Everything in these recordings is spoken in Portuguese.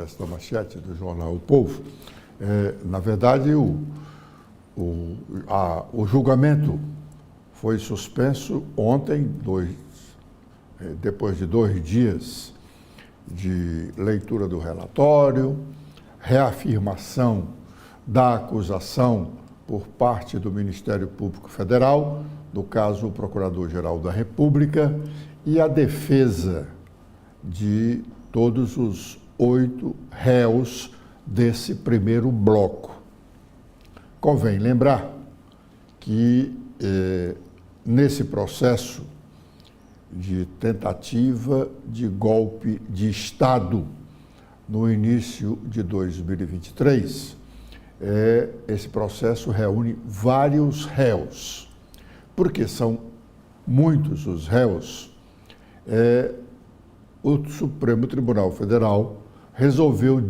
Esta manchete do jornal O Povo, na verdade, o julgamento foi suspenso ontem, depois de 2 dias de leitura do relatório, reafirmação da acusação por parte do Ministério Público Federal, no caso o Procurador-Geral da República, e a defesa de todos os 8 réus desse primeiro bloco. Convém lembrar que nesse processo de tentativa de golpe de Estado no início de 2023, esse processo reúne vários réus. Porque são muitos os réus, o Supremo Tribunal Federal resolveu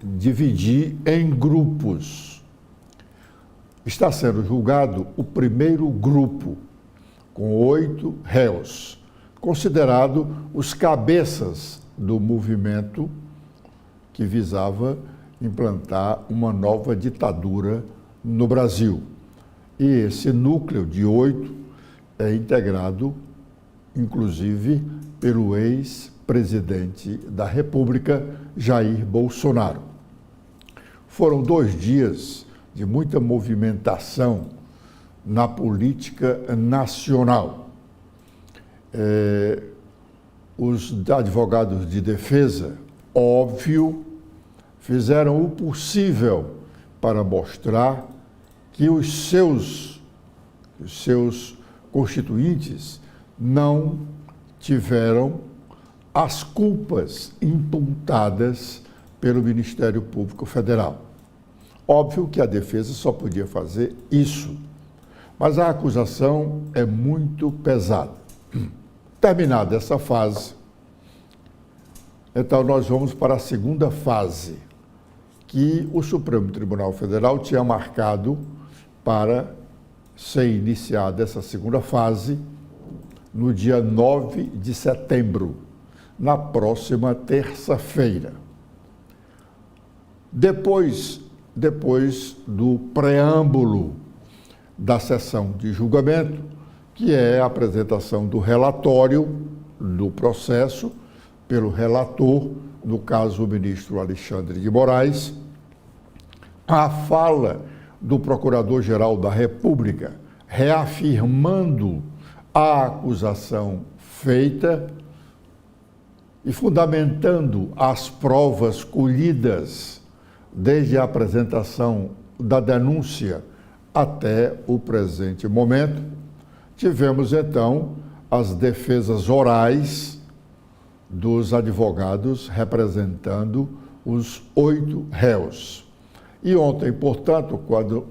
dividir em grupos. Está sendo julgado o primeiro grupo, com 8 réus, considerado os cabeças do movimento que visava implantar uma nova ditadura no Brasil. E esse núcleo de 8 é integrado, inclusive, pelo ex-presidente da República, Jair Bolsonaro. Foram 2 dias de muita movimentação na política nacional. Os advogados de defesa, óbvio, fizeram o possível para mostrar que os seus constituintes não tiveram as culpas imputadas pelo Ministério Público Federal. Óbvio que a defesa só podia fazer isso, mas a acusação é muito pesada. Terminada essa fase, então nós vamos para a segunda fase, que o Supremo Tribunal Federal tinha marcado para ser iniciada essa segunda fase no dia 9 de setembro, na próxima terça-feira. Depois do preâmbulo da sessão de julgamento, que é a apresentação do relatório do processo pelo relator, no caso o ministro Alexandre de Moraes, a fala do Procurador-Geral da República, reafirmando a acusação feita e fundamentando as provas colhidas desde a apresentação da denúncia até o presente momento. Tivemos, então, as defesas orais dos advogados representando os 8 réus. E ontem, portanto,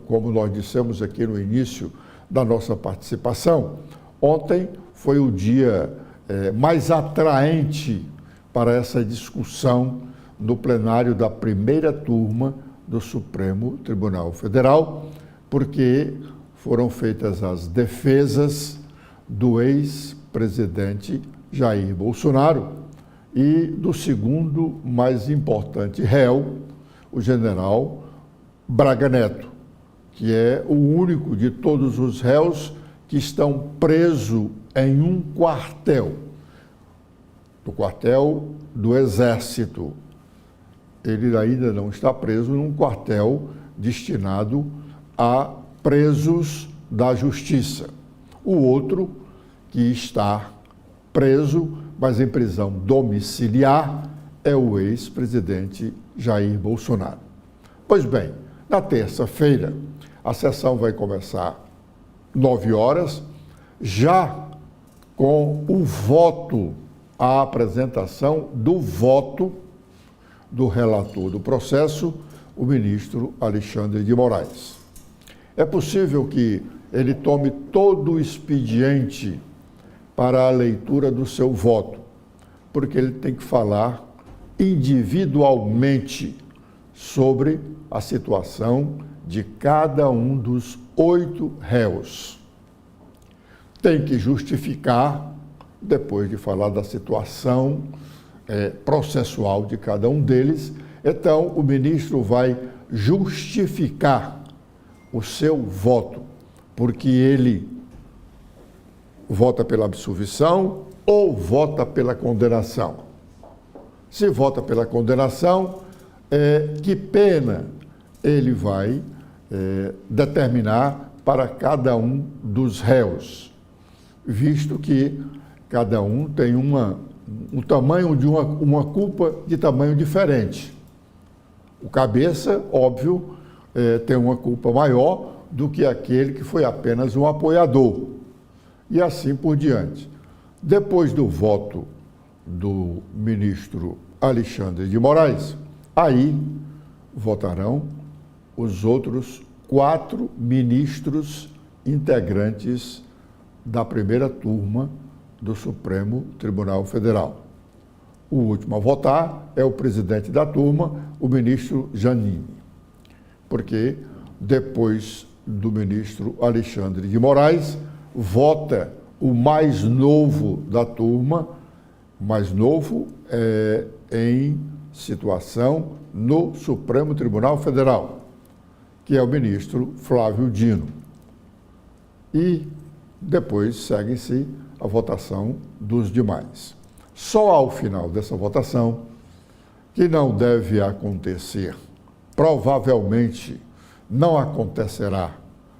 como nós dissemos aqui no início da nossa participação, ontem foi o dia mais atraente para essa discussão no plenário da primeira turma do Supremo Tribunal Federal, porque foram feitas as defesas do ex-presidente Jair Bolsonaro e do segundo mais importante réu, o general Braga Neto, que é o único de todos os réus que estão presos em um quartel, no quartel do Exército. Ele ainda não está preso num quartel destinado a presos da Justiça. O outro, que está preso, mas em prisão domiciliar, é o ex-presidente Jair Bolsonaro. Pois bem, na terça-feira, a sessão vai começar 9 horas, já com o voto, a apresentação do voto do relator do processo, o ministro Alexandre de Moraes. É possível que ele tome todo o expediente para a leitura do seu voto, porque ele tem que falar individualmente sobre a situação de cada um dos 8 réus. Tem que justificar, depois de falar da situação processual de cada um deles, Então, o ministro vai justificar o seu voto, porque ele vota pela absolvição ou vota pela condenação. Se vota pela condenação, que pena ele vai determinar para cada um dos réus, visto que cada um tem um tamanho de uma culpa de tamanho diferente. O cabeça, óbvio, tem uma culpa maior do que aquele que foi apenas um apoiador. E assim por diante. Depois do voto do ministro Alexandre de Moraes, aí votarão os outros 4 ministros integrantes da primeira turma do Supremo Tribunal Federal. O último a votar é o presidente da turma, o ministro Janine, porque depois do ministro Alexandre de Moraes, vota o mais novo da turma, mais novo em situação no Supremo Tribunal Federal, que é o ministro Flávio Dino. E depois segue-se a votação dos demais. Só ao final dessa votação, que não deve acontecer, provavelmente não acontecerá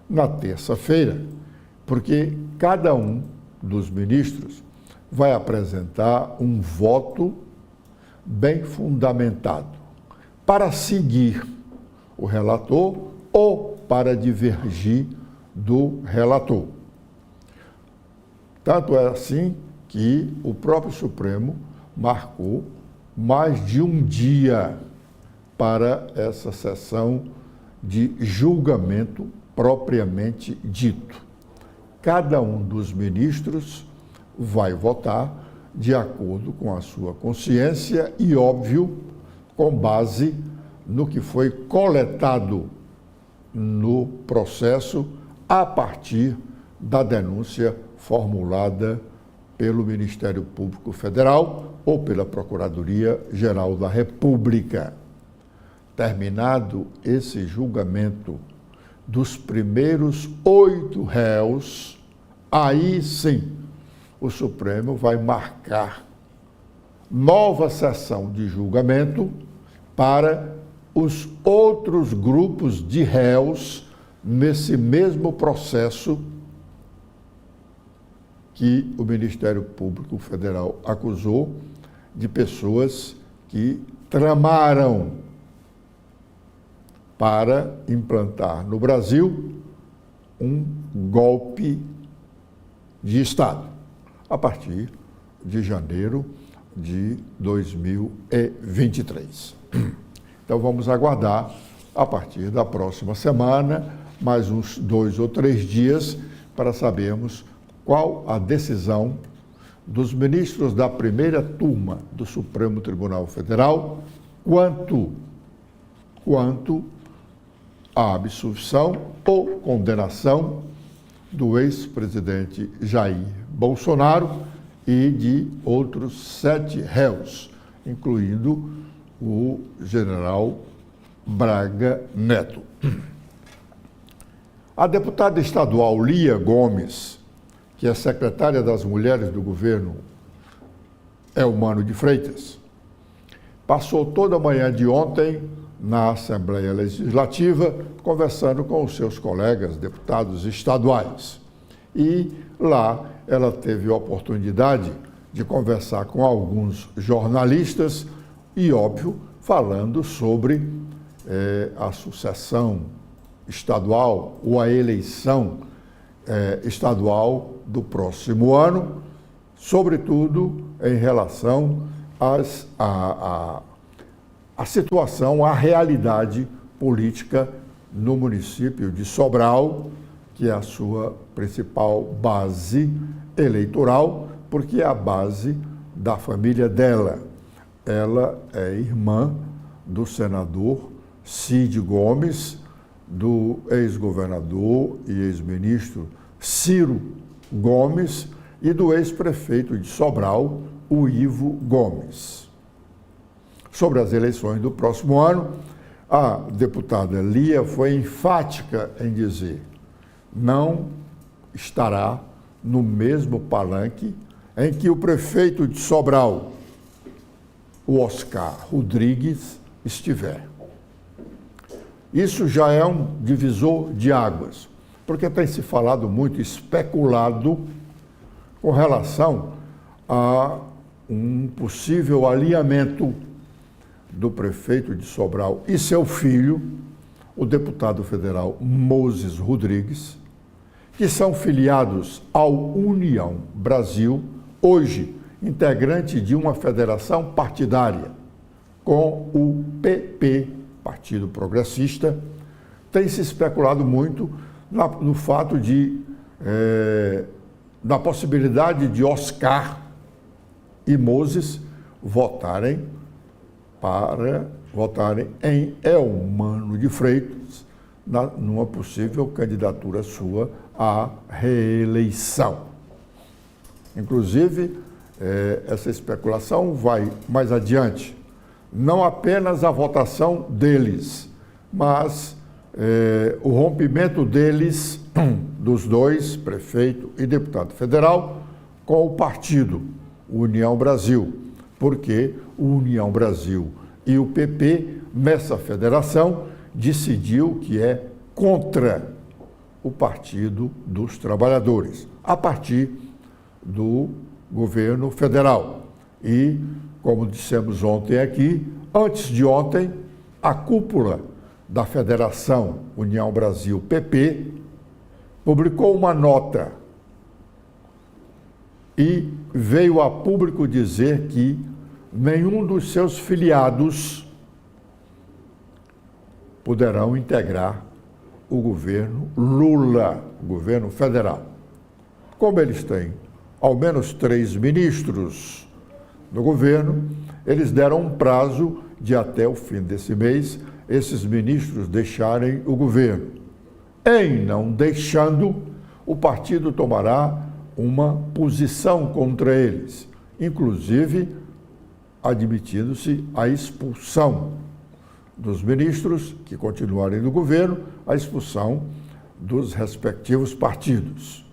na terça-feira, porque cada um dos ministros vai apresentar um voto bem fundamentado para seguir o relator ou para divergir do relator. Tanto é assim que o próprio Supremo marcou mais de um dia para essa sessão de julgamento propriamente dito. Cada um dos ministros vai votar de acordo com a sua consciência e, óbvio, com base no que foi coletado no processo a partir da denúncia formulada pelo Ministério Público Federal ou pela Procuradoria-Geral da República. Terminado esse julgamento dos primeiros 8 réus, aí sim o Supremo vai marcar nova sessão de julgamento para os outros grupos de réus nesse mesmo processo que o Ministério Público Federal acusou de pessoas que tramaram para implantar no Brasil um golpe de Estado, a partir de janeiro de 2023. Então vamos aguardar, a partir da próxima semana, mais uns 2 ou 3 dias, para sabermos qual a decisão dos ministros da primeira turma do Supremo Tribunal Federal quanto à absolvição ou condenação do ex-presidente Jair Bolsonaro e de outros 7 réus, incluindo o general Braga Neto. A deputada estadual Lia Gomes, que é secretária das Mulheres do governo Eumano de Freitas, passou toda a manhã de ontem na Assembleia Legislativa conversando com os seus colegas deputados estaduais. E lá ela teve a oportunidade de conversar com alguns jornalistas e, óbvio, falando sobre a sucessão estadual ou a eleição estadual do próximo ano, sobretudo em relação à situação, à realidade política no município de Sobral, que é a sua principal base eleitoral, porque é a base da família dela. Ela é irmã do senador Cid Gomes, do ex-governador e ex-ministro Ciro Gomes e do ex-prefeito de Sobral, o Ivo Gomes. sobre as eleições do próximo ano, a deputada Lia foi enfática em dizer: não estará no mesmo palanque em que o prefeito de Sobral, o Oscar Rodrigues, estiver. Isso já é um divisor de águas, porque tem se falado muito, especulado com relação a um possível alinhamento do prefeito de Sobral e seu filho, o deputado federal Moses Rodrigues, que são filiados ao União Brasil, hoje integrante de uma federação partidária com o PP, Partido Progressista. Tem se especulado muito no fato da possibilidade de Oscar e Moses votarem em Eumano de Freitas numa possível candidatura sua à reeleição. Inclusive, essa especulação vai mais adiante. Não apenas a votação deles, mas o rompimento deles, dos dois, prefeito e deputado federal, com o partido União Brasil, porque o União Brasil e o PP, nessa federação, decidiu que é contra o Partido dos Trabalhadores, a partir do governo federal. E, como dissemos ontem aqui, antes de ontem, a cúpula da Federação União Brasil-PP publicou uma nota e veio a público dizer que nenhum dos seus filiados poderão integrar o governo Lula, o governo federal. Como eles têm ao menos 3 ministros no governo, eles deram um prazo de até o fim desse mês esses ministros deixarem o governo. Em não deixando, o partido tomará uma posição contra eles, inclusive admitindo-se a expulsão dos ministros que continuarem no governo, a expulsão dos respectivos partidos,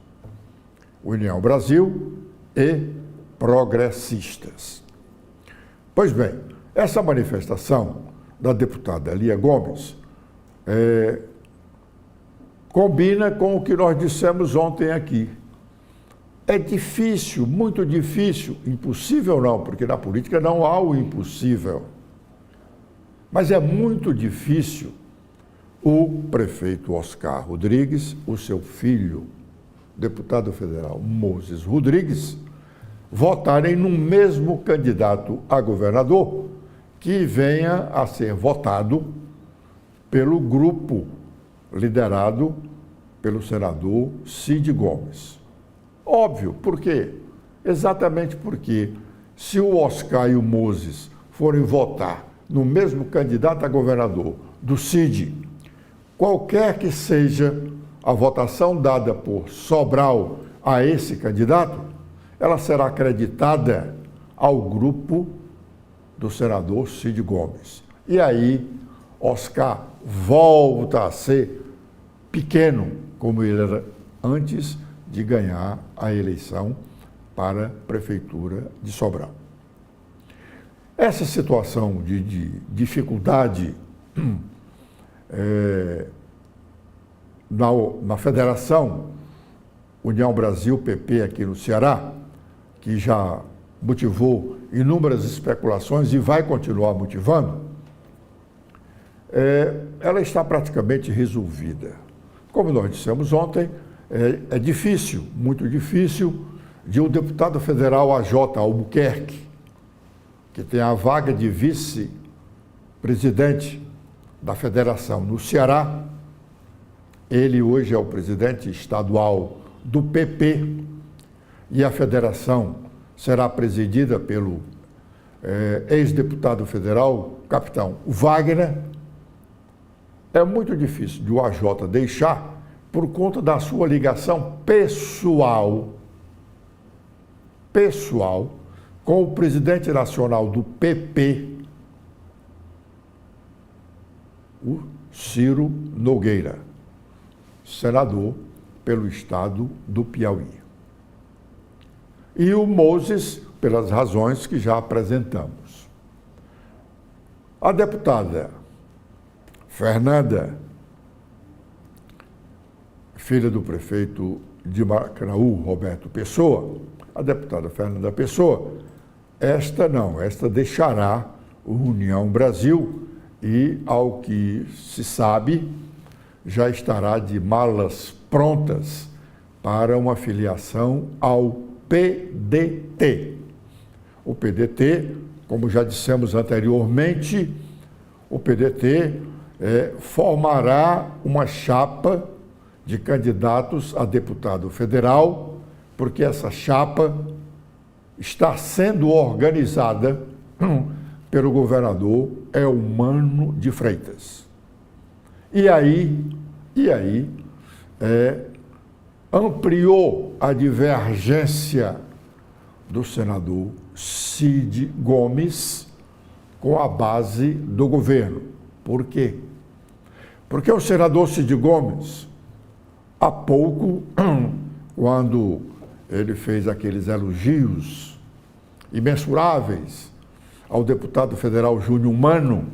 União Brasil e Progressistas. Pois bem, essa manifestação da deputada Lia Gomes combina com o que nós dissemos ontem aqui. É difícil, muito difícil, impossível não, porque na política não há o impossível. Mas é muito difícil o prefeito Oscar Rodrigues, o seu filho, deputado federal Moses Rodrigues, votarem no mesmo candidato a governador que venha a ser votado pelo grupo liderado pelo senador Cid Gomes. Óbvio, por quê? Exatamente porque se o Oscar e o Moses forem votar no mesmo candidato a governador do Cid, qualquer que seja a votação dada por Sobral a esse candidato, ela será acreditada ao grupo do senador Cid Gomes. E aí, Oscar volta a ser pequeno, como ele era antes de ganhar a eleição para a Prefeitura de Sobral. Essa situação de dificuldade na Federação União Brasil-PP aqui no Ceará, que já motivou inúmeras especulações e vai continuar motivando, ela está praticamente resolvida. Como nós dissemos ontem, é difícil, muito difícil, de um deputado federal AJ Albuquerque, que tem a vaga de vice-presidente da federação no Ceará. Ele hoje é o presidente estadual do PP e a federação será presidida pelo ex-deputado federal, capitão Wagner. É muito difícil de o AJ deixar por conta da sua ligação pessoal com o presidente nacional do PP, o Ciro Nogueira, senador pelo estado do Piauí. E o Moses, pelas razões que já apresentamos. A deputada Fernanda, filha do prefeito de Maracanaú, Roberto Pessoa, a deputada Fernanda Pessoa, esta deixará o União Brasil e, ao que se sabe, já estará de malas prontas para uma filiação ao PDT. O PDT, como já dissemos anteriormente, o PDT formará uma chapa de candidatos a deputado federal, porque essa chapa está sendo organizada pelo governador Eumano de Freitas. E aí ampliou a divergência do senador Cid Gomes com a base do governo. Por quê? Porque o senador Cid Gomes, há pouco, quando ele fez aqueles elogios imensuráveis ao deputado federal Júnior Mano,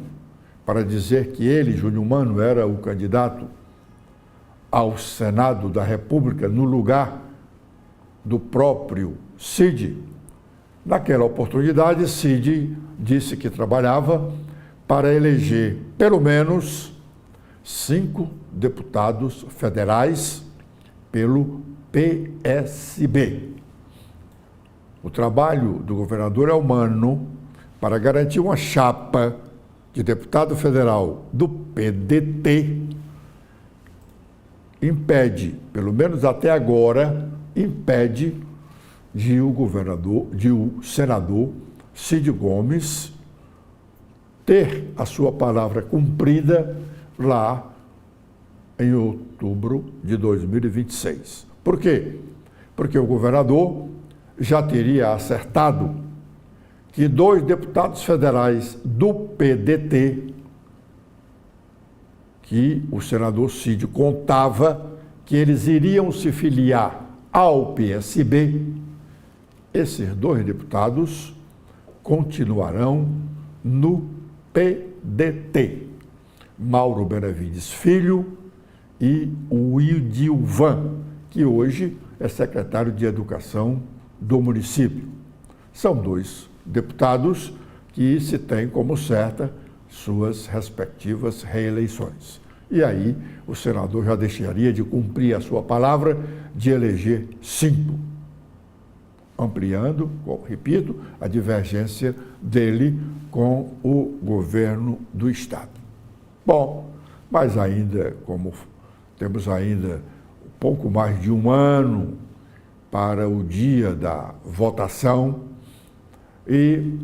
para dizer que ele, Júnior Mano, era o candidato ao Senado da República no lugar do próprio Cid. Naquela oportunidade, Cid disse que trabalhava para eleger pelo menos 5 deputados federais pelo PSB. O trabalho do governador Eumano para garantir uma chapa de deputado federal do PDT impede, pelo menos até agora, impede de o senador Cid Gomes ter a sua palavra cumprida lá em outubro de 2026. Por quê? Porque o governador já teria acertado que 2 deputados federais do PDT, que o senador Cid contava que eles iriam se filiar ao PSB, esses 2 deputados continuarão no PDT. Mauro Benevides Filho e o Idilvan, que hoje é secretário de Educação do município. São 2 deputados que se têm como certa suas respectivas reeleições. E aí o senador já deixaria de cumprir a sua palavra de eleger 5, ampliando, repito, a divergência dele com o governo do estado. Bom, mas ainda, como temos ainda pouco mais de um ano para o dia da votação e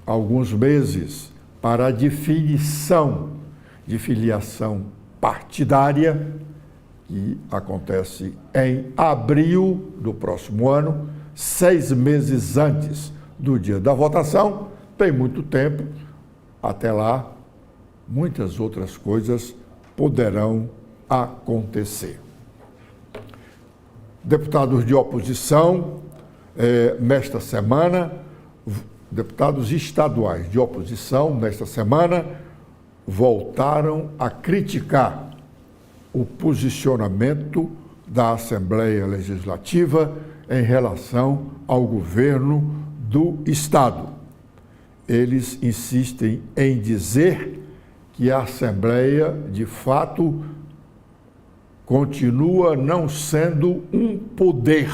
alguns meses para a definição de filiação partidária, que acontece em abril do próximo ano, 6 meses antes do dia da votação. Tem muito tempo, até lá muitas outras coisas poderão acontecer. Deputados de oposição, nesta semana, deputados estaduais de oposição, nesta semana, voltaram a criticar o posicionamento da Assembleia Legislativa em relação ao governo do Estado. Eles insistem em dizer que a Assembleia, de fato, continua não sendo um poder,